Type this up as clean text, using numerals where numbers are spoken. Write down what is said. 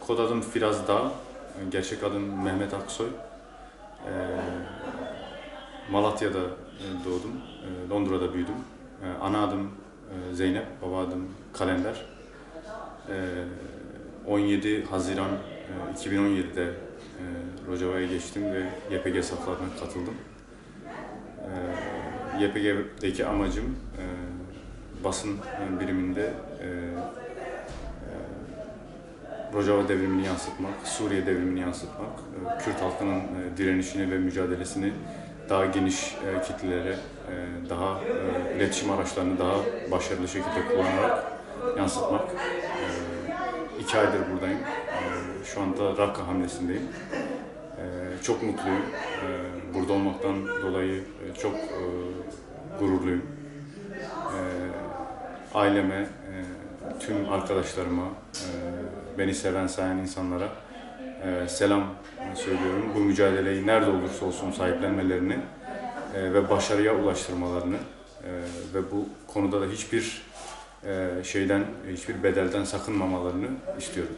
Kod adım Firaz Dağ, gerçek adım Mehmet Aksoy. Malatya'da doğdum, Londra'da büyüdüm. Ana adım Zeynep, baba adım Kalender. 17 Haziran 2017'de Rojava'ya geçtim ve YPG saflarına katıldım. YPG'deki amacım basın biriminde Rojava devrimini yansıtmak, Suriye devrimini yansıtmak, Kürt halkının direnişini ve mücadelesini daha geniş kitlelere, daha iletişim araçlarını daha başarılı şekilde kullanarak yansıtmak. 2 aydır buradayım. Şu anda Rakka hamlesindeyim. Çok mutluyum. Burada olmaktan dolayı çok gururluyum. Aileme, tüm arkadaşlarıma, beni seven, sayan insanlara selam söylüyorum. Bu mücadeleyi nerede olursa olsun sahiplenmelerini ve başarıya ulaştırmalarını ve bu konuda da hiçbir bedelden sakınmamalarını istiyorum.